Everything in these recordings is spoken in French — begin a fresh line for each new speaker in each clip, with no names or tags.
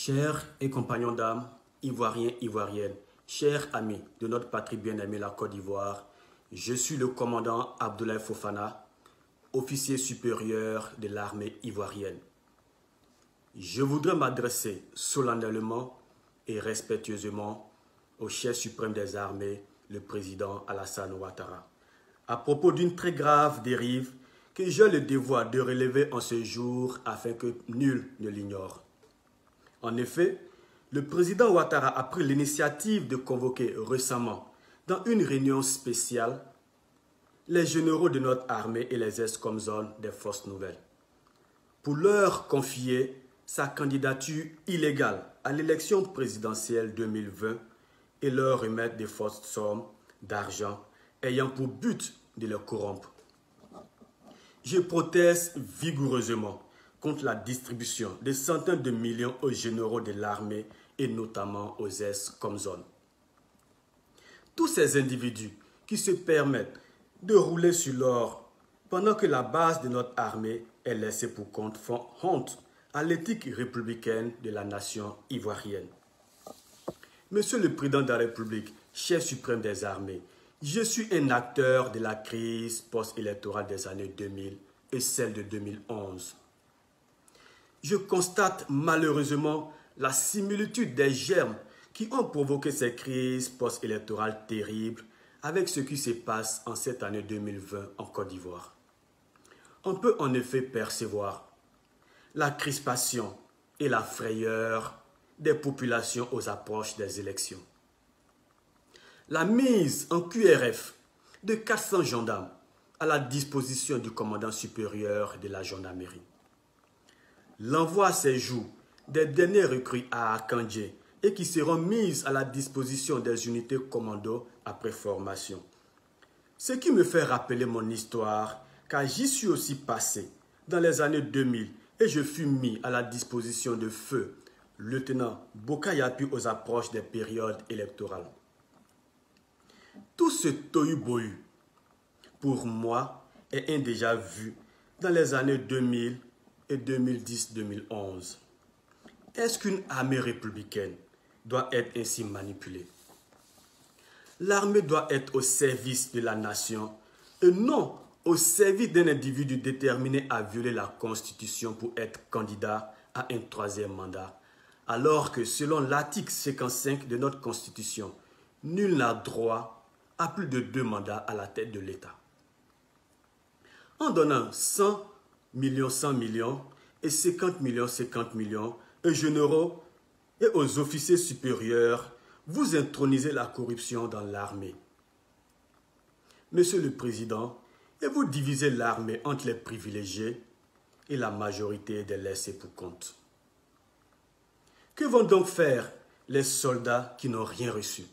Chers et compagnons d'âme, Ivoiriens, Ivoiriennes, chers amis de notre patrie bien-aimée, la Côte d'Ivoire, je suis le commandant Abdoulaye Fofana, officier supérieur de l'armée ivoirienne. Je voudrais m'adresser solennellement et respectueusement au chef suprême des armées, le président Alassane Ouattara, à propos d'une très grave dérive que j'ai le devoir de relever en ce jour afin que nul ne l'ignore. En effet, le président Ouattara a pris l'initiative de convoquer récemment, dans une réunion spéciale, les généraux de notre armée et les ex-comzones des forces nouvelles, pour leur confier sa candidature illégale à l'élection présidentielle 2020 et leur remettre de fortes sommes d'argent ayant pour but de les corrompre. Je proteste vigoureusement contre la distribution de centaines de millions aux généraux de l'armée et notamment aux ex-comzones. Tous ces individus qui se permettent de rouler sur l'or pendant que la base de notre armée est laissée pour compte font honte à l'éthique républicaine de la nation ivoirienne. Monsieur le Président de la République, chef suprême des armées, je suis un acteur de la crise post-électorale des années 2000 et celle de 2011. Je constate malheureusement la similitude des germes qui ont provoqué ces crises post-électorales terribles avec ce qui se passe en cette année 2020 en Côte d'Ivoire. On peut en effet percevoir la crispation et la frayeur des populations aux approches des élections. La mise en QRF de 400 gendarmes à la disposition du commandant supérieur de la gendarmerie. L'envoi à ces jours des derniers recrues à Akandje et qui seront mises à la disposition des unités commando après formation. Ce qui me fait rappeler mon histoire, car j'y suis aussi passé dans les années 2000 et je fus mis à la disposition de feu lieutenant Bokayapi aux approches des périodes électorales. Tout ce tohu-bohu, pour moi, est un déjà vu dans les années 2000 et 2010-2011. Est-ce qu'une armée républicaine doit être ainsi manipulée? L'armée doit être au service de la nation et non au service d'un individu déterminé à violer la Constitution pour être candidat à un troisième mandat, alors que selon l'article 55 de notre Constitution, nul n'a droit à plus de 2 mandats à la tête de l'État. En donnant 100 millions et 50 millions aux généraux et aux officiers supérieurs, vous intronisez la corruption dans l'armée. Monsieur le Président, et vous divisez l'armée entre les privilégiés et la majorité des laissés pour compte. Que vont donc faire les soldats qui n'ont rien reçu?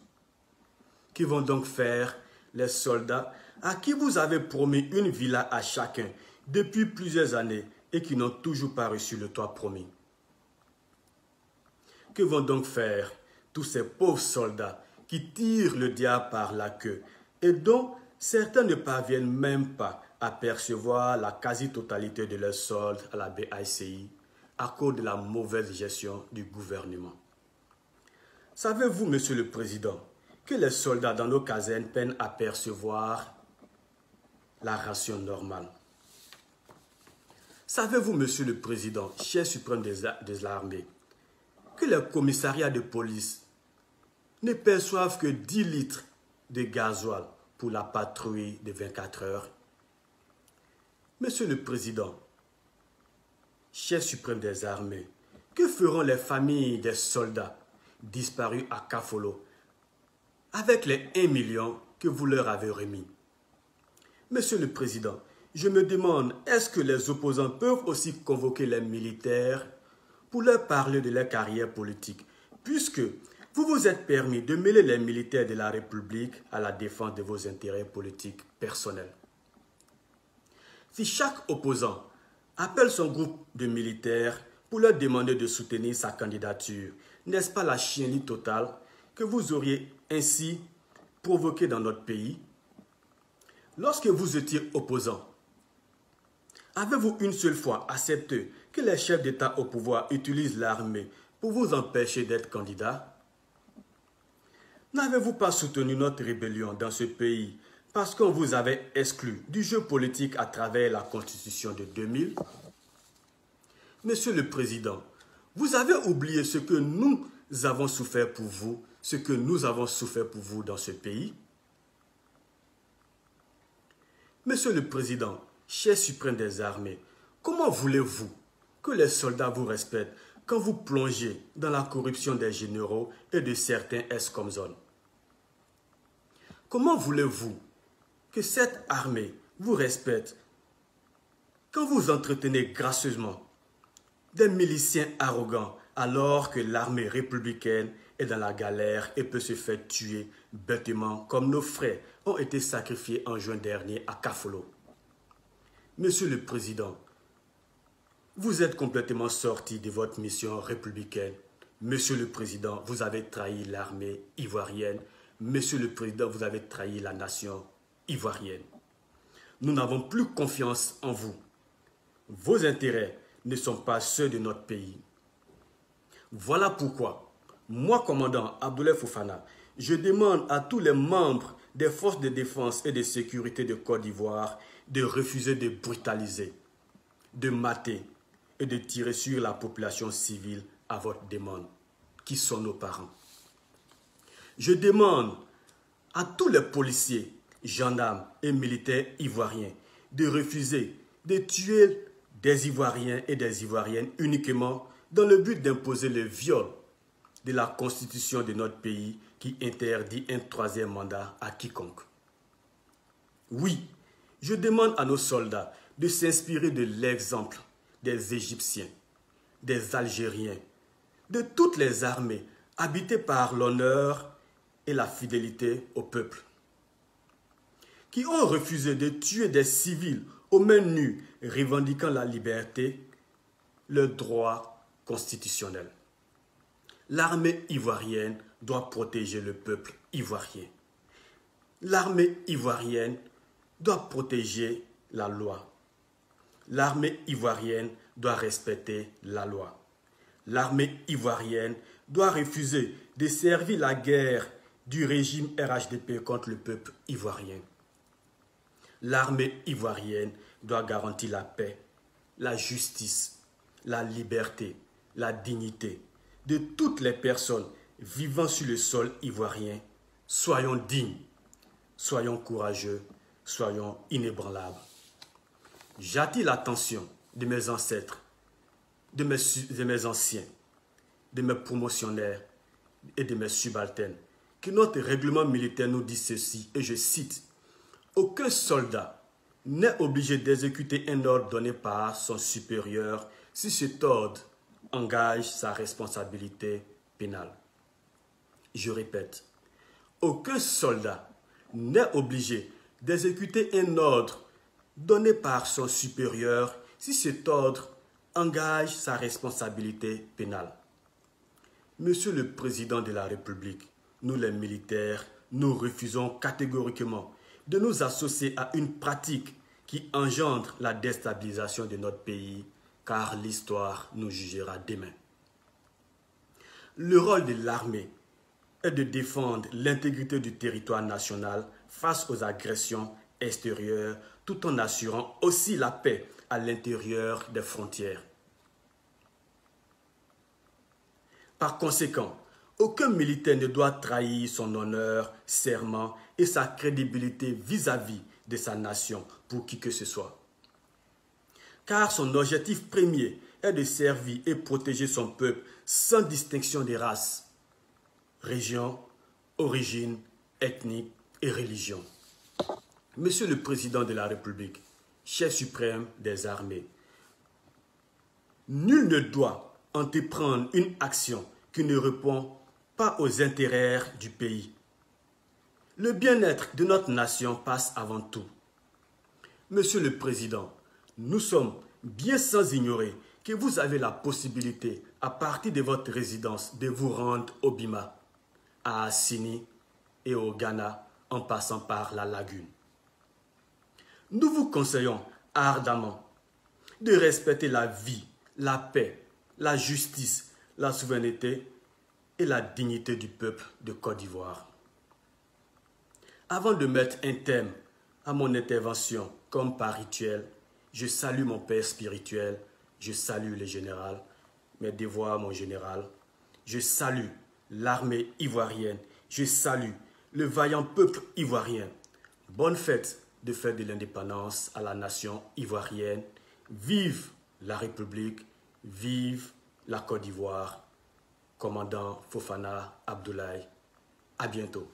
Que vont donc faire les soldats à qui vous avez promis une villa à chacun depuis plusieurs années et qui n'ont toujours pas reçu le toit promis? Que vont donc faire tous ces pauvres soldats qui tirent le diable par la queue et dont certains ne parviennent même pas à percevoir la quasi-totalité de leurs soldes à la BICI à cause de la mauvaise gestion du gouvernement? Savez-vous, Monsieur le Président, que les soldats dans nos casernes peinent à percevoir la ration normale? Savez-vous, Monsieur le Président, chef suprême des armées, que les commissariats de police ne perçoivent que 10 litres de gasoil pour la patrouille de 24 heures? Monsieur le Président, chef suprême des armées, que feront les familles des soldats disparus à Kafolo avec les 1 million que vous leur avez remis? Monsieur le Président, je me demande, est-ce que les opposants peuvent aussi convoquer les militaires pour leur parler de leur carrière politique, puisque vous vous êtes permis de mêler les militaires de la République à la défense de vos intérêts politiques personnels? Si chaque opposant appelle son groupe de militaires pour leur demander de soutenir sa candidature, n'est-ce pas la chienlit totale que vous auriez ainsi provoquée dans notre pays? Lorsque vous étiez opposant, avez-vous une seule fois accepté que les chefs d'État au pouvoir utilisent l'armée pour vous empêcher d'être candidat? N'avez-vous pas soutenu notre rébellion dans ce pays parce qu'on vous avait exclu du jeu politique à travers la Constitution de 2000? Monsieur le Président, vous avez oublié ce que nous avons souffert pour vous, ce que nous avons souffert pour vous dans ce pays? Monsieur le Président, chef suprême des armées, comment voulez-vous que les soldats vous respectent quand vous plongez dans la corruption des généraux et de certains ex-comzones? Comment voulez-vous que cette armée vous respecte quand vous entretenez gracieusement des miliciens arrogants alors que l'armée républicaine est dans la galère et peut se faire tuer bêtement comme nos frères ont été sacrifiés en juin dernier à Kafolo? Monsieur le Président, vous êtes complètement sorti de votre mission républicaine. Monsieur le Président, vous avez trahi l'armée ivoirienne. Monsieur le Président, vous avez trahi la nation ivoirienne. Nous n'avons plus confiance en vous. Vos intérêts ne sont pas ceux de notre pays. Voilà pourquoi, moi, commandant Abdoulaye Fofana, je demande à tous les membres des forces de défense et de sécurité de Côte d'Ivoire de refuser de brutaliser, de mater et de tirer sur la population civile à votre demande, qui sont nos parents. Je demande à tous les policiers, gendarmes et militaires ivoiriens de refuser de tuer des Ivoiriens et des Ivoiriennes uniquement dans le but d'imposer le viol de la constitution de notre pays qui interdit un troisième mandat à quiconque. Oui, je demande à nos soldats de s'inspirer de l'exemple des Égyptiens, des Algériens, de toutes les armées habitées par l'honneur et la fidélité au peuple, qui ont refusé de tuer des civils aux mains nues revendiquant la liberté, le droit constitutionnel. L'armée ivoirienne doit protéger le peuple ivoirien. L'armée ivoirienne doit protéger la loi. L'armée ivoirienne doit respecter la loi. L'armée ivoirienne doit refuser de servir la guerre du régime RHDP contre le peuple ivoirien. L'armée ivoirienne doit garantir la paix, la justice, la liberté, la dignité de toutes les personnes vivant sur le sol ivoirien. Soyons dignes, soyons courageux, soyons inébranlables. J'attire l'attention de mes ancêtres, de mes anciens, de mes promotionnaires et de mes subalternes, que notre règlement militaire nous dit ceci, et je cite: « Aucun soldat n'est obligé d'exécuter un ordre donné par son supérieur si cet ordre engage sa responsabilité pénale. » Je répète, aucun soldat n'est obligé d'exécuter un ordre donné par son supérieur si cet ordre engage sa responsabilité pénale. Monsieur le Président de la République, nous les militaires, nous refusons catégoriquement de nous associer à une pratique qui engendre la déstabilisation de notre pays, car l'histoire nous jugera demain. Le rôle de l'armée est de défendre l'intégrité du territoire national face aux agressions extérieures, tout en assurant aussi la paix à l'intérieur des frontières. Par conséquent, aucun militaire ne doit trahir son honneur, serment et sa crédibilité vis-à-vis de sa nation pour qui que ce soit. Car son objectif premier est de servir et protéger son peuple sans distinction de race, région, origine, ethnique et religion. Monsieur le Président de la République, chef suprême des armées, nul ne doit entreprendre une action qui ne répond pas aux intérêts du pays. Le bien-être de notre nation passe avant tout. Monsieur le Président, nous sommes bien sans ignorer que vous avez la possibilité, à partir de votre résidence, de vous rendre au Bima, à Assini et au Ghana, en passant par la Lagune. Nous vous conseillons ardemment de respecter la vie, la paix, la justice, la souveraineté et la dignité du peuple de Côte d'Ivoire. Avant de mettre un thème à mon intervention, comme par rituel, je salue mon père spirituel, je salue le général, mes devoirs, mon général. Je salue l'armée ivoirienne, je salue le vaillant peuple ivoirien. Bonne fête de l'indépendance à la nation ivoirienne. Vive la République, vive la Côte d'Ivoire. Commandant Fofana Abdoulaye. À bientôt.